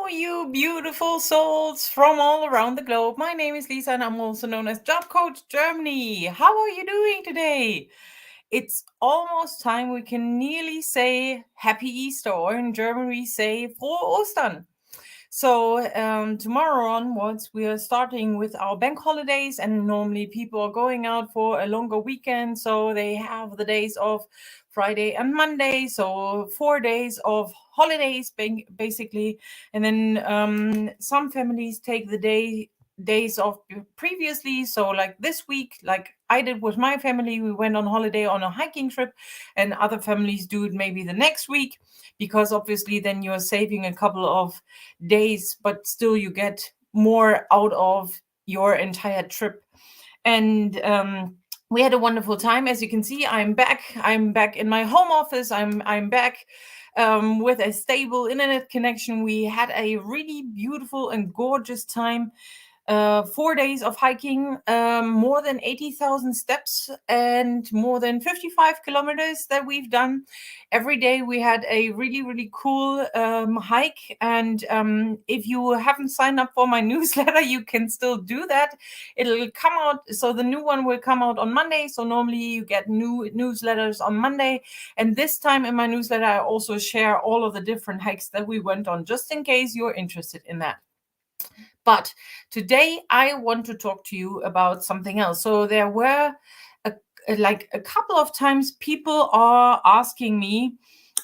you beautiful souls from all around the globe. My name is Lisa and I'm also known as Job Coach Germany. How are you doing today? It's almost time we can nearly say Happy Easter, or in German we say Frohe Ostern. So tomorrow onwards, we are starting with our bank holidays, and normally people are going out for a longer weekend. So they have the days of Friday and Monday, so 4 days of holidays basically. And then some families take the days off previously. So like this week, like I did with my family, we went on holiday on a hiking trip, and other families do it maybe the next week, because obviously then you're saving a couple of days, but still you get more out of your entire trip. And we had a wonderful time. As you can see, I'm back in my home office. I'm back with a stable internet connection. We had a really beautiful and gorgeous time. 4 days of hiking, more than 80,000 steps, and more than 55 kilometers that we've done. Every day we had a really, really cool hike. And if you haven't signed up for my newsletter, you can still do that. It'll come out. So the new one will come out on Monday. So normally you get new newsletters on Monday. And this time in my newsletter, I also share all of the different hikes that we went on, just in case you're interested in that. But today I want to talk to you about something else. So there were a couple of times people are asking me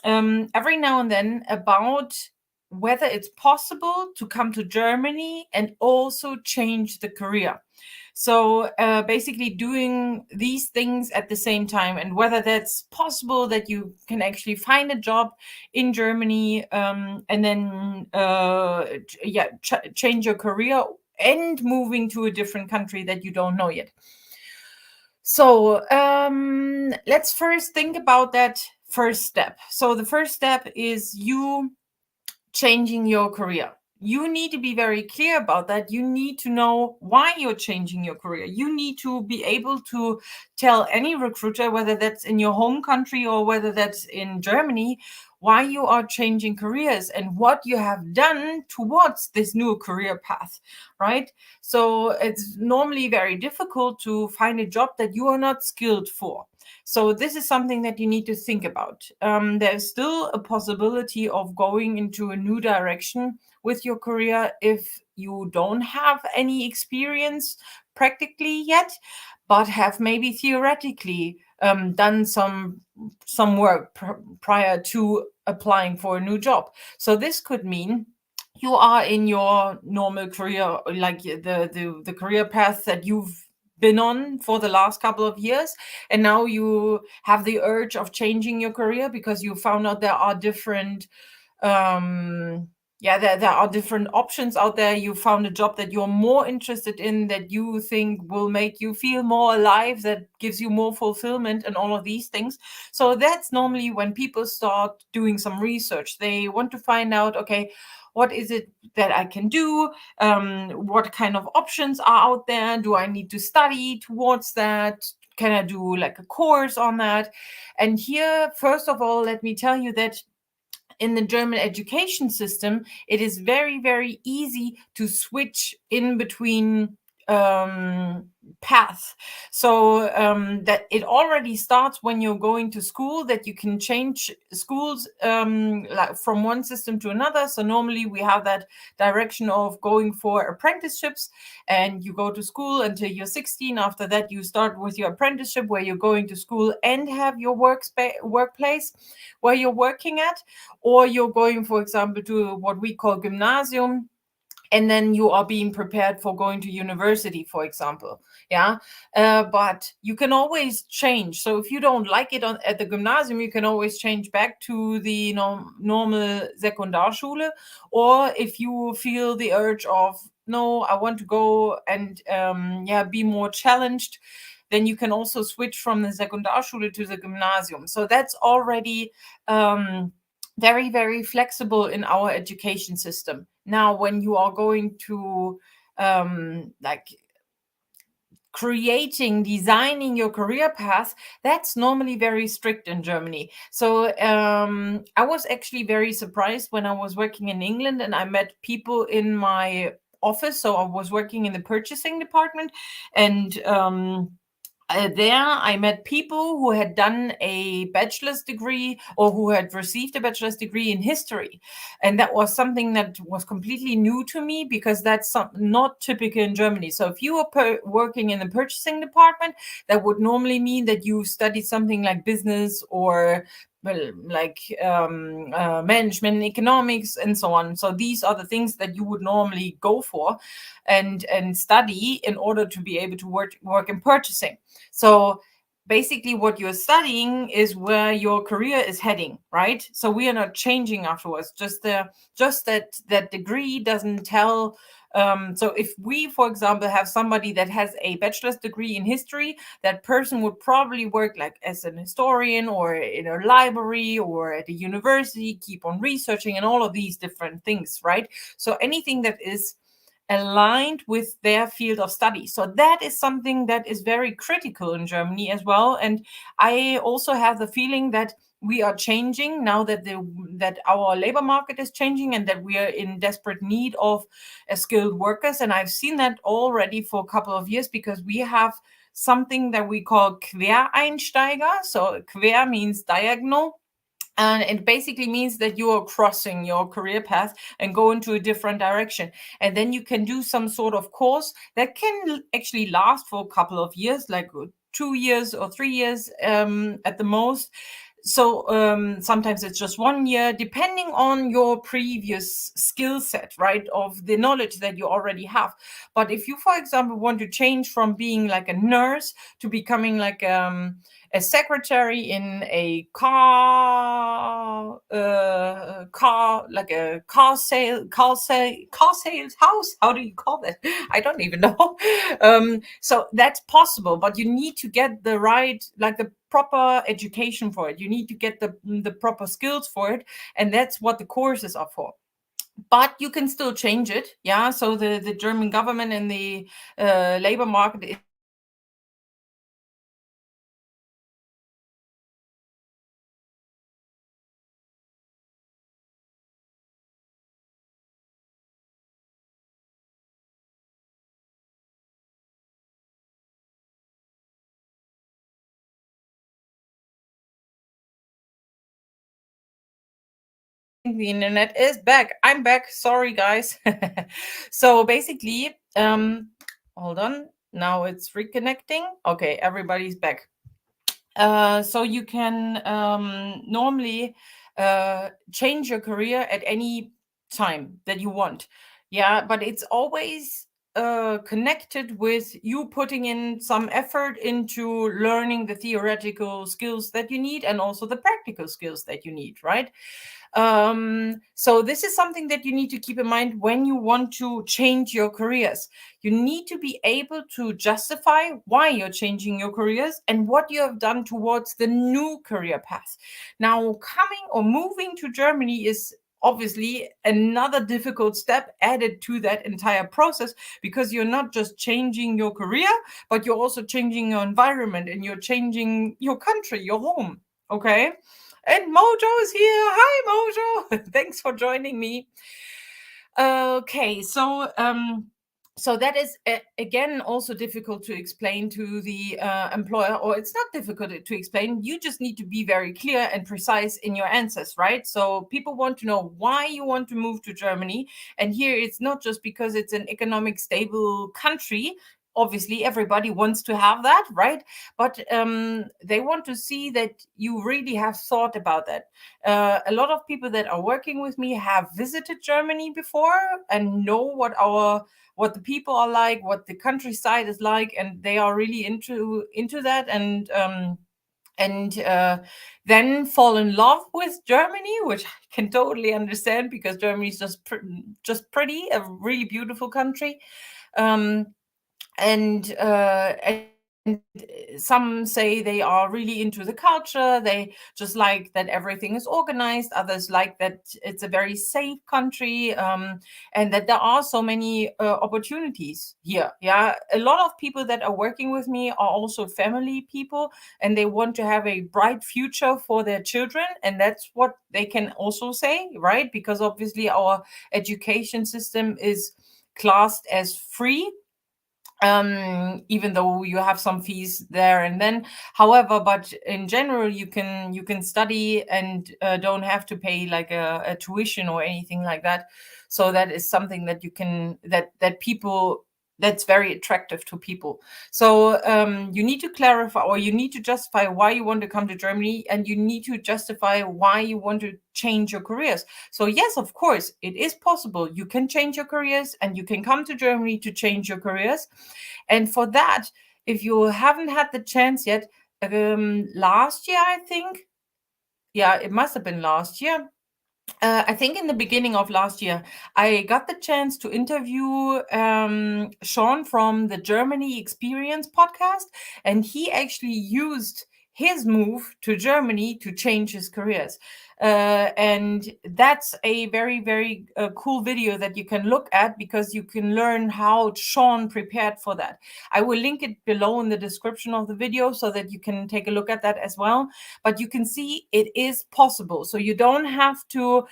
every now and then about whether it's possible to come to Germany and also change the career. So basically doing these things at the same time, and whether that's possible that you can actually find a job in Germany and then change your career and moving to a different country that you don't know yet. So let's first think about that first step. So the first step is you changing your career. You need to be very clear about that. You need to know why you're changing your career. You need to be able to tell any recruiter, whether that's in your home country or whether that's in Germany, why you are changing careers and what you have done towards this new career path, right? So it's normally very difficult to find a job that you are not skilled for. So this is something that you need to think about. There's still a possibility of going into a new direction with your career if you don't have any experience practically yet, but have maybe theoretically done some work prior to applying for a new job. So this could mean you are in your normal career, like the career path that you've been on for the last couple of years, and now you have the urge of changing your career because you found out there are different there are different options out there. You found a job that you're more interested in, that you think will make you feel more alive, that gives you more fulfillment, and all of these things. So that's normally when people start doing some research. They want to find out, okay, what is it that I can do? What kind of options are out there? Do I need to study towards that? Can I do like a course on that? And here, first of all, let me tell you that in the German education system, it is very, very easy to switch in between paths. So that it already starts when you're going to school, that you can change schools like from one system to another. So normally we have that direction of going for apprenticeships, and you go to school until you're 16. After that, you start with your apprenticeship, where you're going to school and have your workplace where you're working at, or you're going, for example, to what we call gymnasium, and then you are being prepared for going to university, for example. But you can always change. So if you don't like it at the gymnasium, you can always change back to the normal Sekundarschule. Or if you feel the urge of, no, I want to go and be more challenged, then you can also switch from the Sekundarschule to the gymnasium. So that's already very, very flexible in our education system. Now, when you are going to designing your career path, that's normally very strict in Germany. So I was actually very surprised when I was working in England and I met people in my office. So I was working in the purchasing department, and there I met people who had done a bachelor's degree or who had received a bachelor's degree in history. And that was something that was completely new to me because that's not typical in Germany. So if you were working in the purchasing department, that would normally mean that you studied something like business or well, like management and economics and so on. So these are the things that you would normally go for and study in order to be able to work in purchasing. So basically what you're studying is where your career is heading, right? So we are not changing afterwards. Just that degree doesn't tell. So if we, for example, have somebody that has a bachelor's degree in history, that person would probably work like as an historian or in a library or at a university, keep on researching and all of these different things, right? So anything that is aligned with their field of study. So that is something that is very critical in Germany as well. And I also have the feeling that we are changing now that our labor market is changing and that we are in desperate need of skilled workers. And I've seen that already for a couple of years because we have something that we call Quereinsteiger. So quer means diagonal, and it basically means that you are crossing your career path and go into a different direction. And then you can do some sort of course that can actually last for a couple of years, like 2 years or 3 years at the most. So sometimes it's just 1 year, depending on your previous skill set, right, of the knowledge that you already have. But if you, for example, want to change from being like a nurse to becoming like a secretary in a car like a car sales house, how do you call that? I don't even know. So that's possible, but you need to get the right, like the proper education for it. You need to get the proper skills for it, and that's what the courses are for. But you can still change it, yeah. So the German government and the labor market the internet is back. I'm back. Sorry, guys. So basically, hold on. Now it's reconnecting. Okay, everybody's back. So you can normally change your career at any time that you want. Yeah, but it's always connected with you putting in some effort into learning the theoretical skills that you need and also the practical skills that you need, right? So this is something that you need to keep in mind when you want to change your careers. You need to be able to justify why you're changing your careers and what you have done towards the new career path. Now, coming or moving to Germany is obviously another difficult step added to that entire process, because you're not just changing your career, but you're also changing your environment and you're changing your country, your home. Okay. And Mojo is here. Hi, Mojo. Thanks for joining me. Okay, so that is again also difficult to explain to the employer, or it's not difficult to explain. You just need to be very clear and precise in your answers, right? So people want to know why you want to move to Germany, and here it's not just because it's an economic stable country. Obviously, everybody wants to have that, right? But they want to see that you really have thought about that. A lot of people that are working with me have visited Germany before and know what the people are like, what the countryside is like, and they are really into that, and then fall in love with Germany, which I can totally understand, because Germany is just pretty, a really beautiful country. Um, and some say they are really into the culture. They just like that everything is organized. Others like that it's a very safe country, and that there are so many opportunities here. Yeah, a lot of people that are working with me are also family people, and they want to have a bright future for their children, and that's what they can also say, right? Because obviously our education system is classed as free, even though you have some fees there and then. However, but in general, you can study and don't have to pay like a tuition or anything like that. So that is something that you can that people, that's very attractive to people. So you need to clarify, or you need to justify why you want to come to Germany, and you need to justify why you want to change your careers. So yes, of course, it is possible. You can change your careers, and you can come to Germany to change your careers. And for that, if you haven't had the chance yet, last year, I think, yeah, it must have been last year. I think in the beginning of last year, I got the chance to interview Sean from the Germany Experience podcast, and he actually used his move to Germany to change his careers. And that's a very, very cool video that you can look at, because you can learn how Sean prepared for that. I will link it below in the description of the video so that you can take a look at that as well. But you can see it is possible. So you don't have to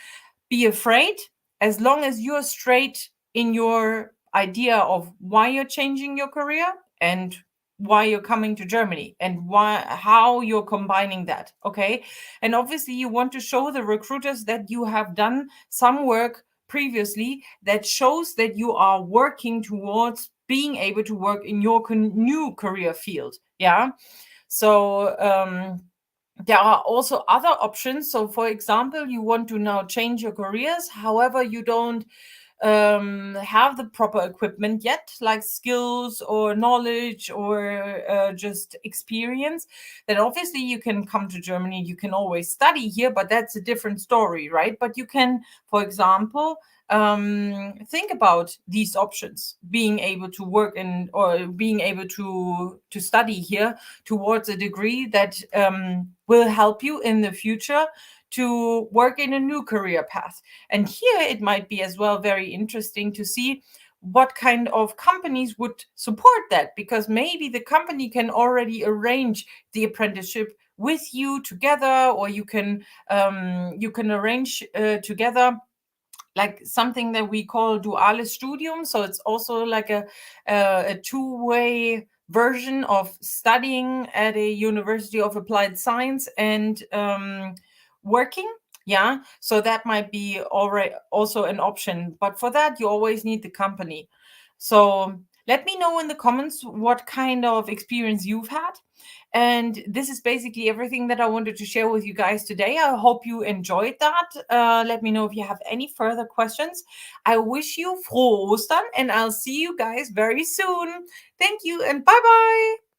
be afraid, as long as you're straight in your idea of why you're changing your career, and why you're coming to Germany, and how you're combining that. Okay. And obviously you want to show the recruiters that you have done some work previously that shows that you are working towards being able to work in your new career field. Yeah. So there are also other options. So, for example, you want to now change your careers, however, you don't have the proper equipment yet, like skills or knowledge or just experience. Then obviously you can come to Germany. You can always study here, but that's a different story, right? But you can, for example, think about these options, being able to work in, or being able to study here towards a degree that will help you in the future to work in a new career path. And here it might be as well very interesting to see what kind of companies would support that, because maybe the company can already arrange the apprenticeship with you together, or you can arrange together like something that we call duales studium. So it's also like a two-way version of studying at a University of Applied Science and working. Yeah, so that might be already also an option, but for that you always need the company. So let me know in the comments what kind of experience you've had. And this is basically everything that I wanted to share with you guys today. I hope you enjoyed that. Let me know if you have any further questions. I wish you frohe Ostern, and I'll see you guys very soon. Thank you, and bye bye.